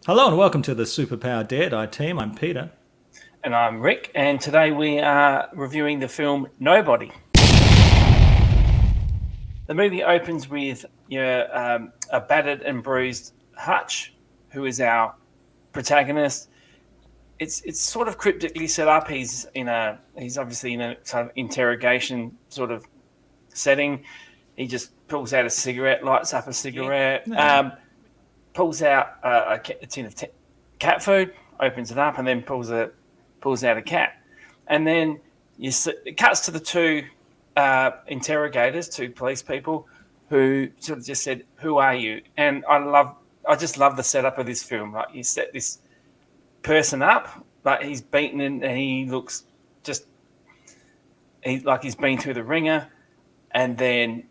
Hello and welcome to the Superpower Dare Die team. I'm Peter. And I'm Rick, and today we are reviewing the film Nobody. The movie opens with a battered and bruised Hutch, who is our protagonist. It's sort of cryptically set up. He's obviously in a sort of interrogation sort of setting. He just pulls out a cigarette, lights up a cigarette, pulls out a tin of cat food, opens it up, and then pulls out a cat. And then it cuts to the two interrogators, two police people, who sort of just said, "Who are you?" And I just love the setup of this film. Like, you set this person up, like he's beaten and he looks like he's been through the ringer, and then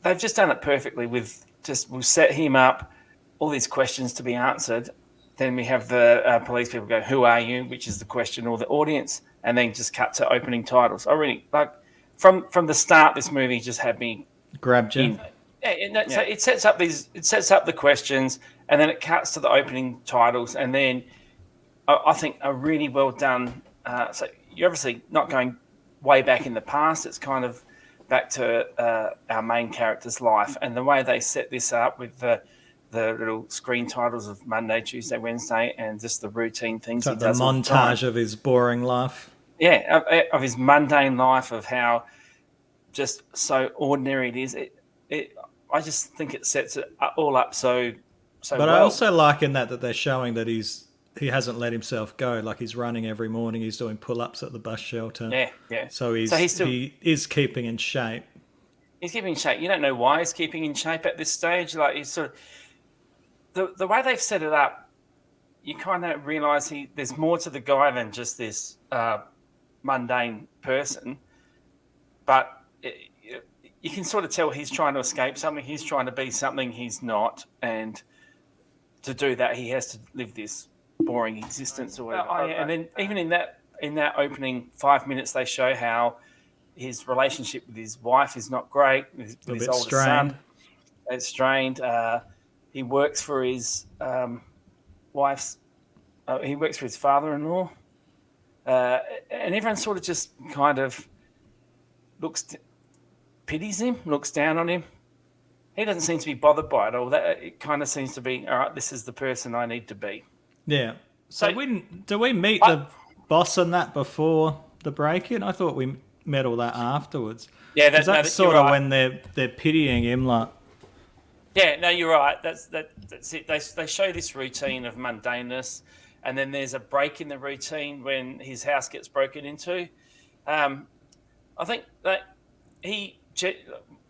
they've just done it perfectly with we'll set him up, all these questions to be answered. Then we have the police people go, "Who are you?" which is the question, or the audience, and then just cut to opening titles. I really like from the start. This movie just had me grabbed you. So it sets up the questions, and then it cuts to the opening titles, and then I think a really well done. So you're obviously not going way back in the past. It's kind of back to our main character's life, and the way they set this up with the little screen titles of Monday, Tuesday, Wednesday, and just the routine things he does. The montage of his boring life. Yeah, of his mundane life, of how just so ordinary it is. I just think it sets it all up so But well. I also like in that they're showing that he hasn't let himself go. Like, he's running every morning. He's doing pull-ups at the bus shelter. Yeah. So he is keeping in shape. He's keeping in shape. You don't know why he's keeping in shape at this stage. Like, he's sort of the way they've set it up, you kind of realise there's more to the guy than just this mundane person. But you can sort of tell he's trying to escape something. He's trying to be something he's not, and to do that, he has to live this boring existence or whatever. And then even in that opening 5 minutes, they show how his relationship with his wife is not great. With his older son, it's strained. He works for his wife's. He works for his father-in-law, and everyone sort of just kind of pities him, looks down on him. He doesn't seem to be bothered by it all. It kind of seems to be, all right, this is the person I need to be. Yeah. So do we meet the boss on that before the break-in? I thought we met all that afterwards. Yeah, that's sort of when they're pitying him, like. Yeah, no, you're right. That's it. They show this routine of mundaneness, and then there's a break in the routine when his house gets broken into. I think that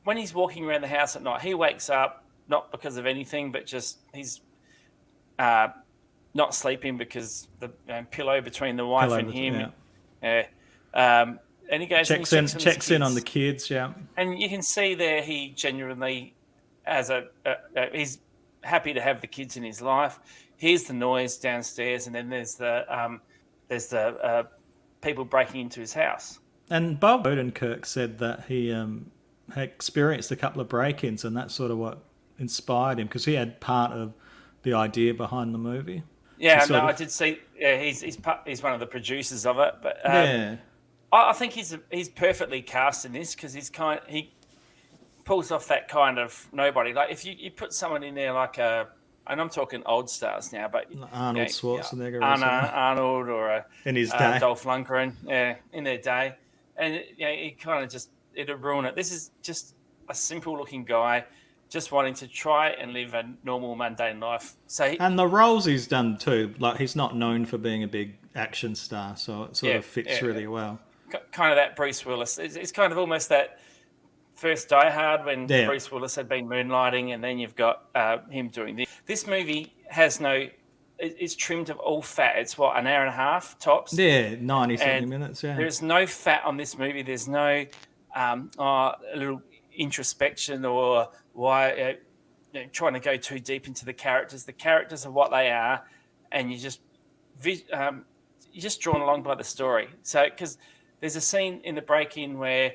when he's walking around the house at night, he wakes up not because of anything, but just he's not sleeping because the pillow between the wife and him. Yeah. And he goes checks in on the kids. Yeah, and you can see there he genuinely he's happy to have the kids in his life. Here's the noise downstairs, and then there's the people breaking into his house. And Bob Odenkirk said that he had experienced a couple of break-ins, and that's sort of what inspired him, because he had part of the idea behind the movie. Yeah, I did see. Yeah, he's one of the producers of it, but I think he's perfectly cast in this, because he pulls off that kind of nobody. Like, if you put someone in there like and I'm talking old stars now, but Arnold Schwarzenegger, Arnold, or in his day, Dolph Lundgren, in their day, and he kind of it'll ruin it. This is just a simple-looking guy just wanting to try and live a normal, mundane life. And the roles he's done too, like, he's not known for being a big action star, so it sort of fits really well. Kind of that Bruce Willis. It's kind of almost that first Die Hard when Bruce Willis had been moonlighting, and then you've got him doing this. This movie has it's trimmed of all fat. It's an hour and a half tops? Yeah, 90 minutes, yeah. There's no fat on this movie. There's no a little introspection or why trying to go too deep into the characters. The characters are what they are, and you're just drawn along by the story. So, because there's a scene in the break-in where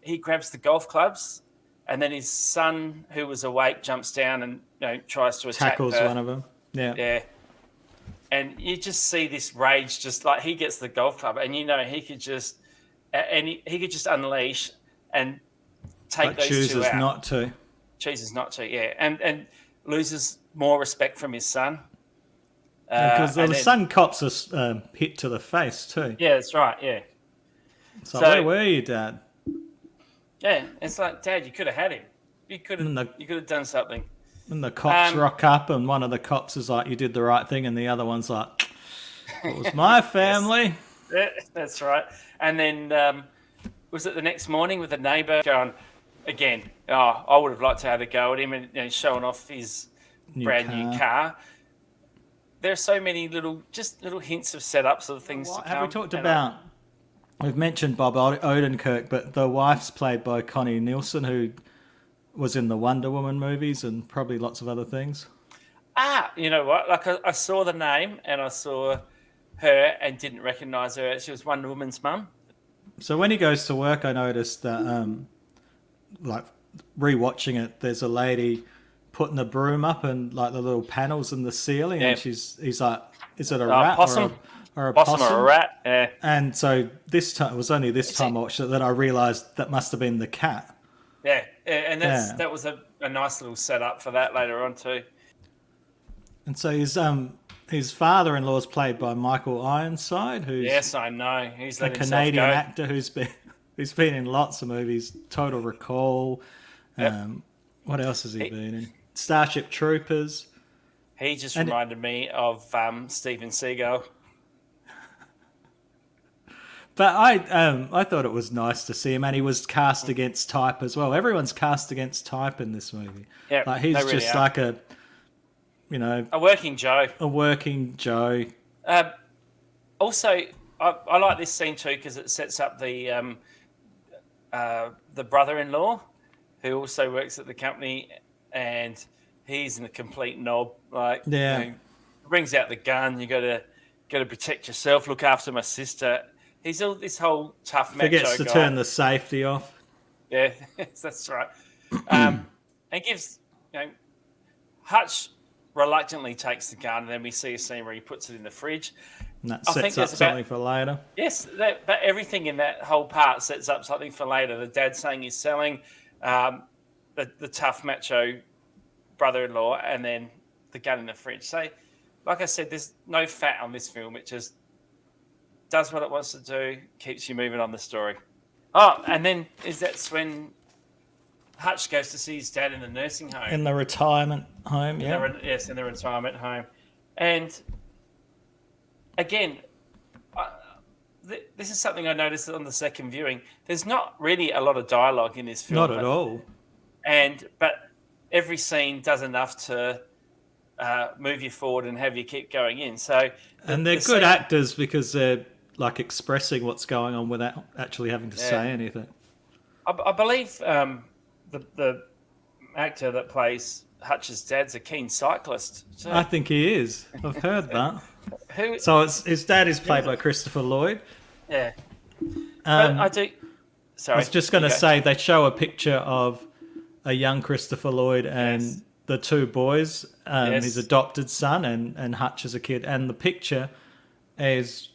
he grabs the golf clubs, and then his son, who was awake, jumps down and tries to attack tackles one of them. Yeah. And you just see this rage, just like he gets the golf club, and he could just unleash and take those two out. Chooses not to. Chooses not to, yeah, and loses more respect from his son. Because the son cops a hit to the face too. Yeah, that's right. Yeah. So where were you, Dad? Yeah, it's like, Dad, you could have had him. You could have done something. And the cops rock up, and one of the cops is like, "You did the right thing," and the other one's like, "It was my family." Yes. Yeah, that's right. And then was it the next morning with the neighbour going again? Oh, I would have liked to have a go at him and showing off his brand new car. There are so many little hints of setups of things to come. Have we talked about? We've mentioned Bob Odenkirk, but the wife's played by Connie Nielsen, who was in the Wonder Woman movies and probably lots of other things. You know what? Like I saw the name and I saw her and didn't recognise her. She was Wonder Woman's mum. So when he goes to work, I noticed that, like rewatching it, there's a lady putting the broom up and like the little panels in the ceiling, and he's like, "Is it a rat possum? or a possum or a rat?" Yeah. And so this time, it was only this time I watched it that I realised that must have been the cat. Yeah, and that was a nice little setup for that later on too. And so his father-in-law is played by Michael Ironside, who's yes, I know, he's a Canadian actor who's been in lots of movies, Total Recall. Yep. What else has he been in? Starship Troopers. He just reminded me of Steven Seagal. But I thought it was nice to see him, and he was cast against type as well. Everyone's cast against type in this movie. Yeah, like he's really just like a working Joe. A working Joe. Also, I like this scene too because it sets up the brother-in-law who also works at the company, and he's in a complete knob. Like, brings out the gun. You got to protect yourself. Look after my sister. He's all this whole tough macho guy. Forgets to turn the safety off. Yeah, that's right. And gives, Hutch reluctantly takes the gun, and then we see a scene where he puts it in the fridge. And that sets up something for later. Yes, but everything in that whole part sets up something for later. The dad saying he's selling, the tough macho brother-in-law, and then the gun in the fridge. So, like I said, there's no fat on this film. It just does what it wants to do, keeps you moving on the story. Oh, and then that's when Hutch goes to see his dad in the nursing home. In the retirement home, yeah. In the retirement home. And again, this is something I noticed on the second viewing. There's not really a lot of dialogue in this film. Not at all. But every scene does enough to move you forward and have you keep going in. So, and they're good actors because they're like expressing what's going on without actually having to say anything. I believe the actor that plays Hutch's dad's a keen cyclist. So. I think he is. I've heard that. So his dad is played by Christopher Lloyd. Yeah. I do. Sorry. I was just going to say they show a picture of a young Christopher Lloyd and the two boys, his adopted son and Hutch as a kid. And the picture is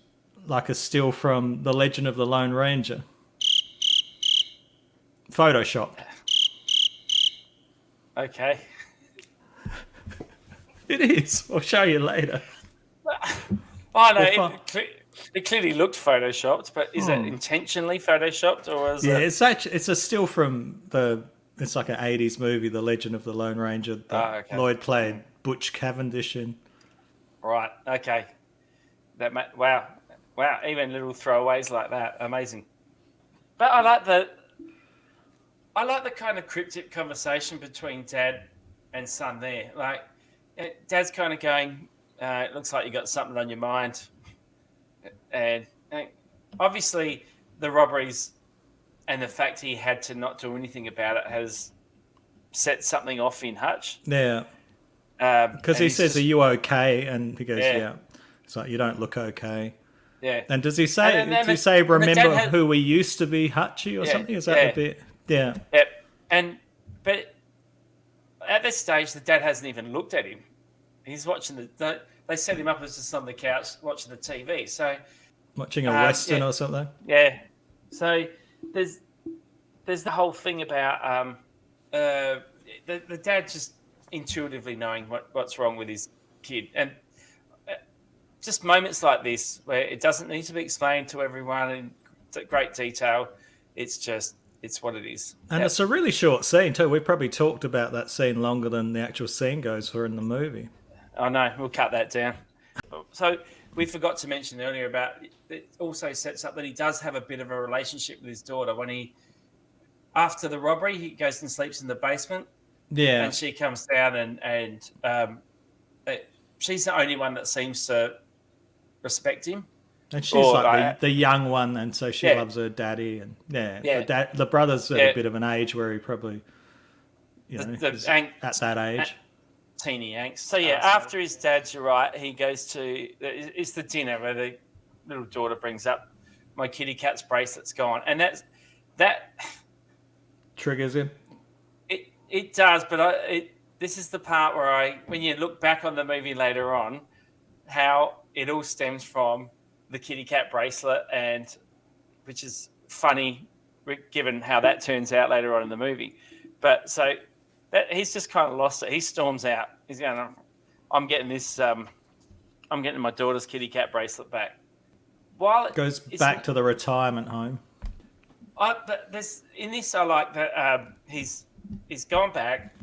like a still from The Legend of the Lone Ranger. Photoshopped. Okay. It is. I'll show you later. Oh, no, it clearly looked photoshopped, but is it intentionally photoshopped, or is it? It's a still from it's like an 80s movie, The Legend of the Lone Ranger, that Lloyd played Butch Cavendish in. Right, okay. Wow, even little throwaways like that, amazing. But I like the kind of cryptic conversation between dad and son there. Like, dad's kind of going, it looks like you got something on your mind. And obviously the robberies and the fact he had to not do anything about it has set something off in Hutch. Yeah. Because he says, "Are you okay?" And he goes, "Yeah." It's like, "You don't look okay." Yeah. And does he say, remember who we used to be, Hutchie, or something? Is that a bit? Yeah. But at this stage, the dad hasn't even looked at him. He's watching they set him up as just on the couch watching the TV. So watching a Western or something. Yeah. So there's the whole thing about the dad just intuitively knowing what's wrong with his kid, and just moments like this where it doesn't need to be explained to everyone in great detail. It's what it is. And it's a really short scene too. We probably talked about that scene longer than the actual scene goes for in the movie. I know, we'll cut that down. So we forgot to mention earlier about it also sets up that he does have a bit of a relationship with his daughter. When after the robbery, he goes and sleeps in the basement. Yeah. And she comes down and she's the only one that seems to respect him. And she's the young one, and so she loves her daddy. And the brother's at a bit of an age where he probably, at that age. Teeny angst. So after his dad's, you're right, he goes to it's the dinner where the little daughter brings up my kitty cat's bracelet's gone, and that triggers him. It does, but this is the part where when you look back on the movie later on, how it all stems from the kitty cat bracelet, and which is funny given how that turns out later on in the movie. But so. He's just kind of lost it. He storms out. He's going, I'm getting this. I'm getting my daughter's kitty cat bracelet back. While it goes back to the retirement home. But in this, I like that he's gone back.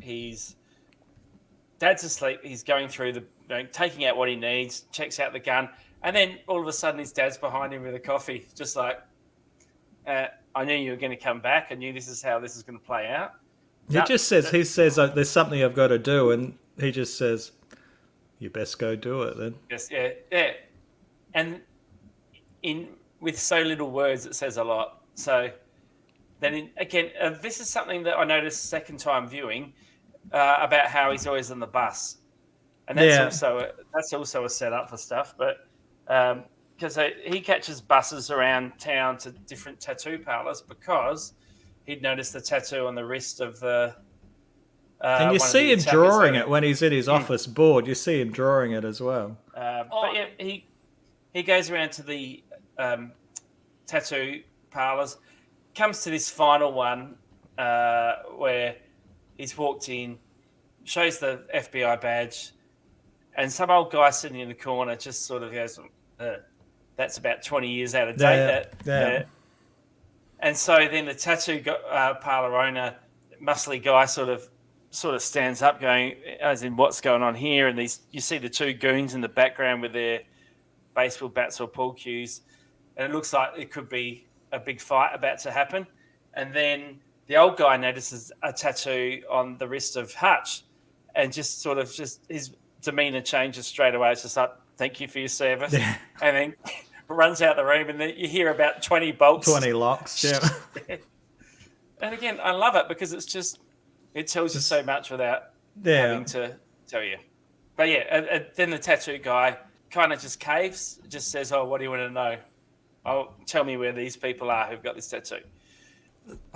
Dad's asleep. He's going through taking out what he needs. Checks out the gun, and then all of a sudden, his dad's behind him with a coffee, just like, I knew you were going to come back. I knew this is how this is going to play out. He says, there's something I've got to do, and he just says, you best go do it then. Yes, yeah. And with so little words, it says a lot. So then this is something that I noticed second time viewing about how he's always on the bus. And that's also a setup for stuff, but because he catches buses around town to different tattoo parlors because he'd noticed the tattoo on the wrist of the. And you see him drawing it when he's in his office board. You see him drawing it as well. But he goes around to the tattoo parlors, comes to this final one where he's walked in, shows the FBI badge, and some old guy sitting in the corner just sort of goes, "That's about 20 years out of date." And so then the tattoo parlor owner, muscly guy, sort of stands up, going, as in, what's going on here? And you see the two goons in the background with their baseball bats or pool cues, and it looks like it could be a big fight about to happen. And then the old guy notices a tattoo on the wrist of Hutch, and just his demeanor changes straight away. It's just like, "Thank you for your service," and then runs out the room, and then you hear about 20 bolts. 20 locks, yeah. And again, I love it because it tells you so much without having to tell you. But then the tattoo guy kind of just caves, just says, "Oh, what do you want to know? Oh, tell me where these people are who've got this tattoo."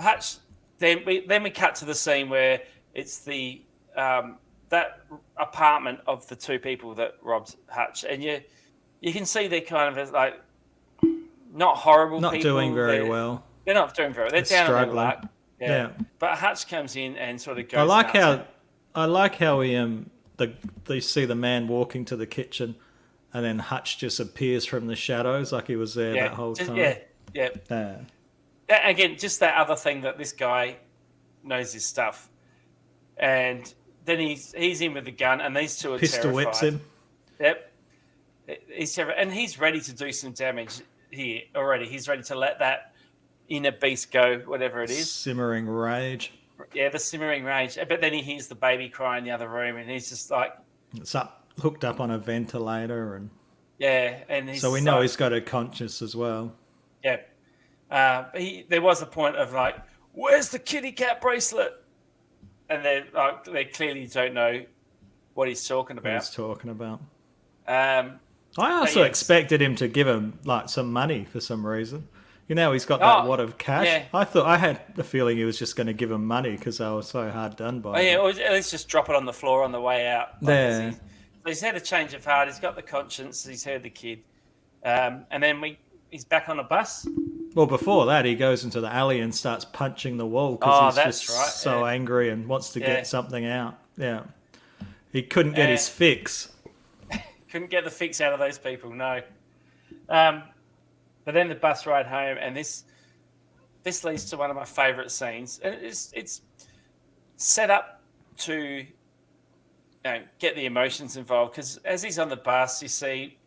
Hutch, then we cut to the scene where it's the that apartment of the two people that robbed Hutch, and you can see they're kind of like not horrible not people. Not doing very well. They're not doing very well. They're down on their luck. Yeah. But Hutch comes in and sort of goes. I like how he they see the man walking to the kitchen, and then Hutch just appears from the shadows like he was there that whole time. Yeah. Again, just that other thing that this guy knows his stuff, and then he's in with the gun, and these two are pistol terrified. whips him. Yep. He's terrified, and he's ready to do some damage here already. He's ready to let that inner beast go, whatever it is. Simmering rage. Yeah, the simmering rage. But then he hears the baby cry in the other room, and he's just like... It's hooked up on a ventilator. And so we know he's got a conscience as well. Yeah. There was a point of like, "Where's the kitty cat bracelet?" And they clearly don't know what he's talking about. I also expected him to give him like some money for some reason. He's got that wad of cash. Yeah. I had the feeling he was just going to give him money because they were so hard done by. Or at least just drop it on the floor on the way out. he's had a change of heart. He's got the conscience. He's heard the kid, and then he's back on a bus. Well, before that, he goes into the alley and starts punching the wall because he's just so angry and wants to get something out. Yeah, he couldn't get his fix. Couldn't get the fix out of those people. No. But then the bus ride home, and this leads to one of my favourite scenes. And it's set up to get the emotions involved, because as he's on the bus, you see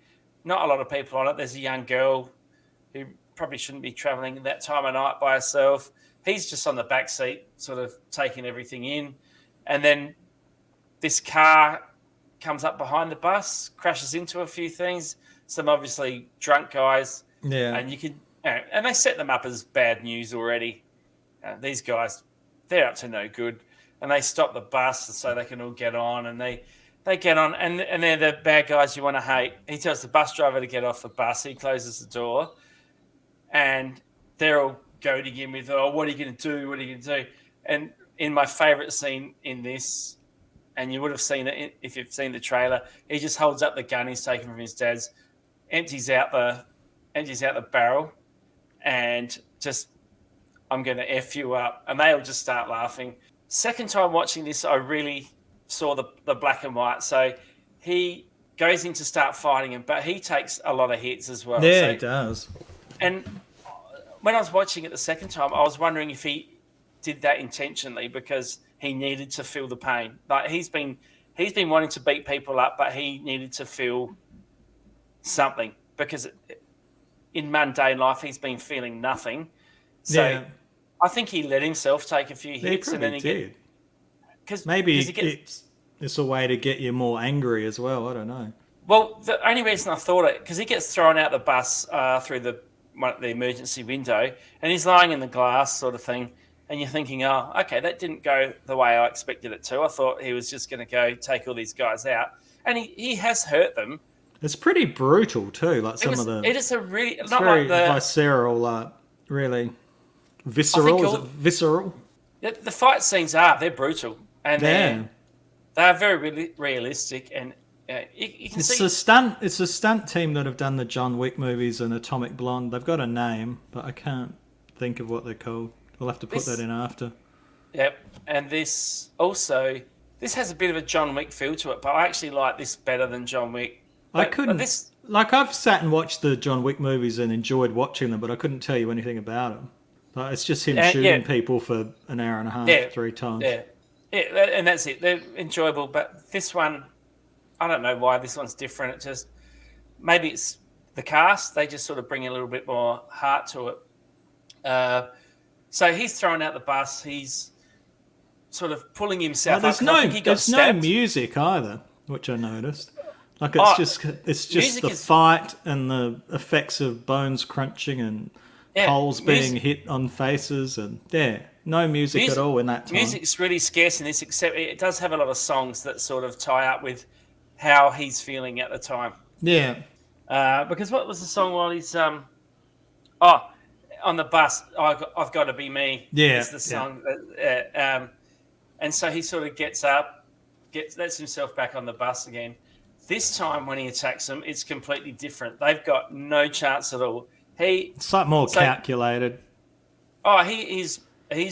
not a lot of people on it. There's a young girl who probably shouldn't be travelling that time of night by herself. He's just on the back seat, sort of taking everything in. And then this car comes up behind the bus, crashes into a few things. Some obviously drunk guys. Yeah. And you can, and they set them up as bad news already. These guys, they're up to no good. And they stop the bus so they can all get on. And they get on, and they're the bad guys you want to hate. He tells the bus driver to get off the bus. He closes the door. And they're all goading him with, oh, what are you going to do? What are you going to do? And in my favourite scene in this, and you would have seen it if you've seen the trailer, he just holds up the gun he's taken from his dad's, empties out the barrel, and just, I'm going to F you up. And they all just start laughing. Second time watching this, I really saw the black and white. So he goes in to start fighting him, but he takes a lot of hits as well. Yeah, so, he does. And when I was watching it the second time, I was wondering if he did that intentionally because he needed to feel the pain. Like he's been wanting to beat people up, but he needed to feel something because in mundane life he's been feeling nothing. So I think he let himself take a few hits, and then he did. Maybe it's a way to get you more angry as well. I don't know. Well, the only reason I thought it, because he gets thrown out the bus through the emergency window, and he's lying in the glass sort of thing, and you're thinking, oh, okay, that didn't go the way I expected it to. I thought he was just going to go take all these guys out, and he has hurt them. It's pretty brutal too. Like it is a really not very like the visceral, really visceral. Is it visceral? The fight scenes they're brutal, and they're very realistic, and you can see it's a stunt team that have done the John Wick movies and Atomic Blonde. They've got a name, but I can't think of what they're called. We'll have to put that in after. Yep, and this has a bit of a John Wick feel to it, but I actually like this better than John Wick. I've sat and watched the John Wick movies and enjoyed watching them, but I couldn't tell you anything about them. Like, it's just him shooting people for an hour and a half, 3 times. Yeah, and that's it. They're enjoyable, but this one, I don't know why this one's different. It just, maybe it's the cast. They just sort of bring a little bit more heart to it. So he's thrown out the bus. He's sort of pulling himself up. There's no music either, which I noticed. Like it's just the fight and the effects of bones crunching and poles being hit on faces and no music at all in that time. Music's really scarce in this, except it does have a lot of songs that sort of tie up with how he's feeling at the time. Yeah. Because what was the song while he's on the bus? I've got to be me. Yeah. It's the song. And so he sort of gets up, lets himself back on the bus again. This time when he attacks them, it's completely different. They've got no chance at all. It's like more calculated. Oh, he's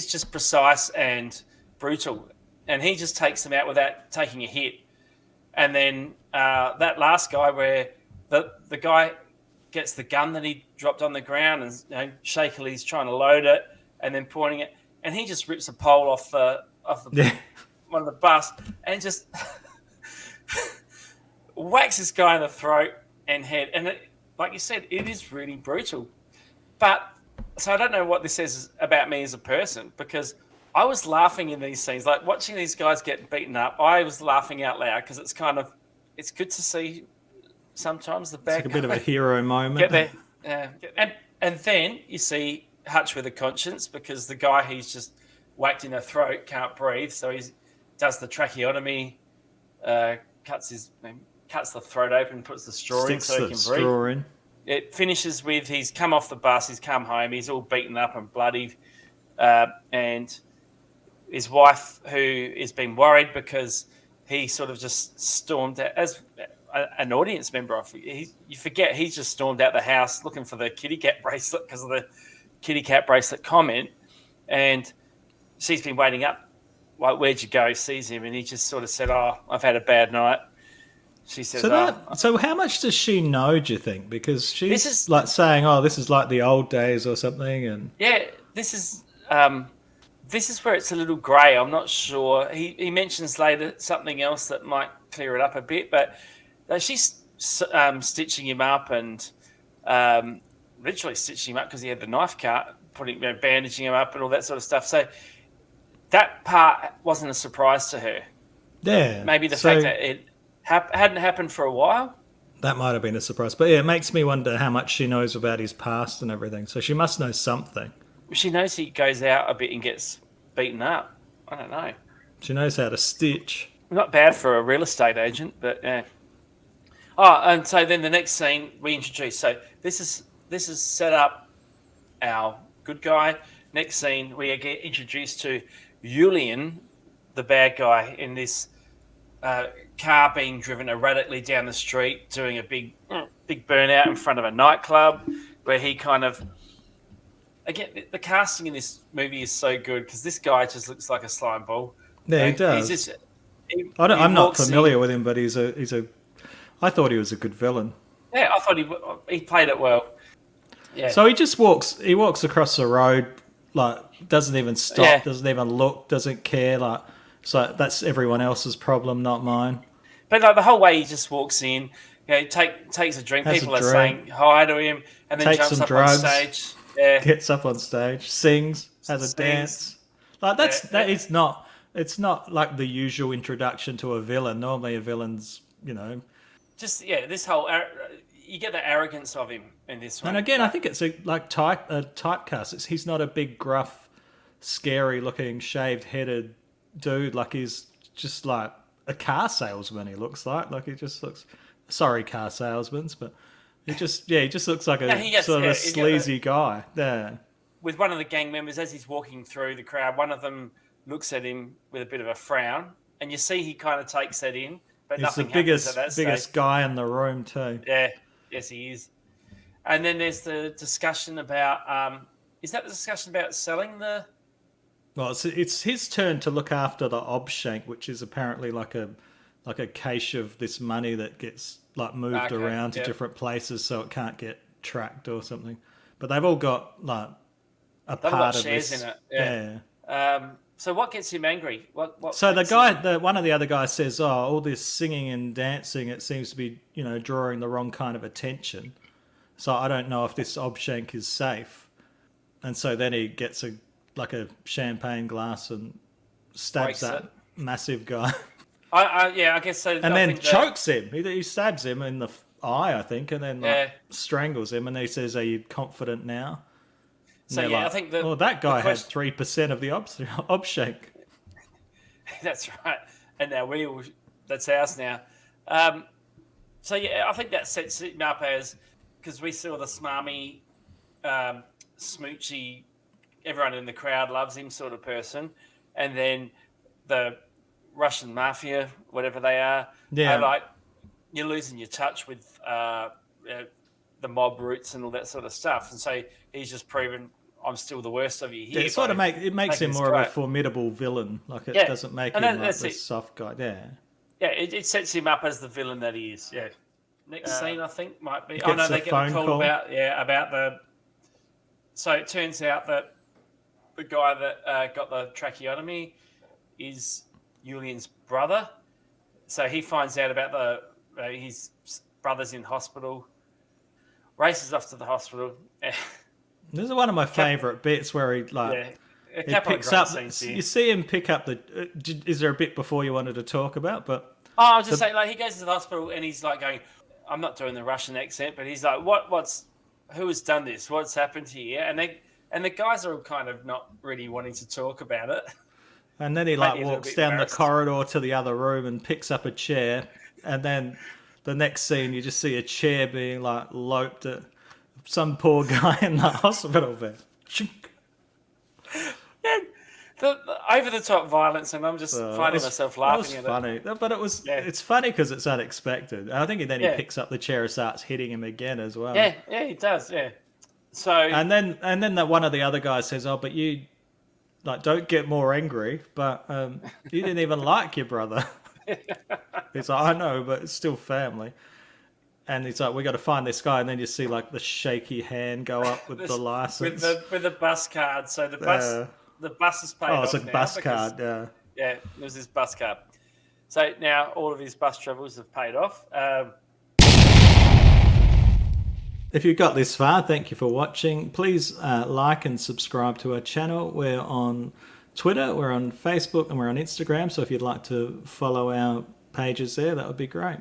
just precise and brutal, and he just takes them out without taking a hit. And then that last guy, where the guy gets the gun that he dropped on the ground and shakily he's trying to load it and then pointing it, and he just rips a pole off the one of the bus and just whacks this guy in the throat and head. And like you said, it is really brutal. But so I don't know what this says about me as a person, because I was laughing in these scenes, like watching these guys get beaten up. I was laughing out loud because it's good to see sometimes the bad. It's like a bit of a hero moment. Get there, and then you see Hutch with a conscience, because the guy he's just whacked in the throat can't breathe, so he does the tracheotomy, cuts the throat open, puts the straw in so he can breathe. It finishes with he's come off the bus, he's come home, he's all beaten up and bloodied, and his wife, who has been worried because he sort of just stormed out as an audience member. You forget he's just stormed out the house looking for the kitty cat bracelet because of the kitty cat bracelet comment, and she's been waiting up. Like, where'd you go? Sees him, and he just sort of said, "Oh, I've had a bad night." She says, so how much does she know, do you think? Because she's like saying, "Oh, this is like the old days" or something, and this is where it's a little grey. I'm not sure. He mentions later something else that might clear it up a bit, but she's stitching him up and literally stitching him up because he had the knife cut, bandaging him up and all that sort of stuff. So that part wasn't a surprise to her. Yeah, maybe the fact that it hadn't happened for a while. That might have been a surprise. But yeah, it makes me wonder how much she knows about his past and everything. So she must know something. She knows he goes out a bit and gets beaten up. I don't know. She knows how to stitch. Not bad for a real estate agent, but yeah. Oh, and so then the next scene we introduce. So this is set up our good guy. Next scene we get introduced to Julian, the bad guy, in this car being driven erratically down the street, doing a big burnout in front of a nightclub, where he kind of, again, the casting in this movie is so good because this guy just looks like a slime ball. Yeah, he does. I'm not familiar with him, but he's a. I thought he was a good villain. Yeah, I thought he played it well. Yeah. So he just walks. He walks across the road, like doesn't even stop, doesn't even look, doesn't care, like. So that's everyone else's problem, not mine. But like the whole way he just walks in, takes a drink. People are saying hi to him, and then jumps up on stage. Yeah. Gets up on stage, sings, has a dance. Like that is not. It's not like the usual introduction to a villain. Normally, a villain's just this whole you get the arrogance of him in this one. And again, I think it's a typecast. He's not a big, gruff, scary-looking, shaved-headed dude. Like he's just like a car salesman. He looks like he just looks. Sorry, car salesmen, but he just looks like a sort of a sleazy guy. Yeah. With one of the gang members, as he's walking through the crowd, one of them looks at him with a bit of a frown, and you see he kind of takes that in. But he's the biggest guy in the room too. Yeah, yes, he is. And then there's the discussion about. Is that the discussion about selling the? Well, it's his turn to look after the obshank, which is apparently like a cache of this money that gets like moved around to different places so it can't get tracked or something. But they've all got like part of shares this. In it. Yeah. So what gets him angry? So one of the other guys says, "Oh, all this singing and dancing, it seems to be drawing the wrong kind of attention. So I don't know if this obshank is safe." And so then he gets a champagne glass and stabs that massive guy. I guess so. And then chokes him. He stabs him in the eye, I think, and then strangles him. And he says, "Are you confident now?" And so I think that guy had 3% of the obshank. That's right. And now that's ours now. So I think that sets him up as, because we saw the smarmy, smoochy, everyone in the crowd loves him sort of person, and then the Russian mafia, whatever they are, you're losing your touch with the mob roots and all that sort of stuff, and so he's just proven, I'm still the worst of you here. Yeah, it makes him more of a formidable villain. Like it doesn't make him like this soft guy. Yeah. Yeah, it sets him up as the villain that he is. Yeah. Next scene, I think, might be. They get a call about the. So it turns out that the guy that got the tracheotomy is Julian's brother. So he finds out about his brother's in hospital. Races off to the hospital. This is one of my favourite bits where he he picks up. You see him pick up the. Is there a bit before you wanted to talk about? But I was just saying, he goes to the hospital and he's like going, I'm not doing the Russian accent, but he's like, who has done this? What's happened here? And the guys are kind of not really wanting to talk about it. And then he walks down the corridor to the other room and picks up a chair, and then the next scene you just see a chair being loped at some poor guy in the hospital bed. Yeah, the over-the-top violence, and I'm just finding myself laughing at funny. But it's funny because it's unexpected. And I think then he picks up the chair and starts hitting him again as well. Yeah, he does. Yeah. So and then that one of the other guys says, "Oh, but you don't get more angry, but you didn't even like your brother." He's like, "I know, but it's still family." And he's like, "We got to find this guy." And then you see the shaky hand go up with the license, with the bus card. So the bus is paid off. Oh, it's a bus card. Yeah. Yeah, it was his bus card. So now all of his bus travels have paid off. If you got this far, thank you for watching. Please like and subscribe to our channel. We're on Twitter, we're on Facebook, and we're on Instagram. So if you'd like to follow our pages there, that would be great.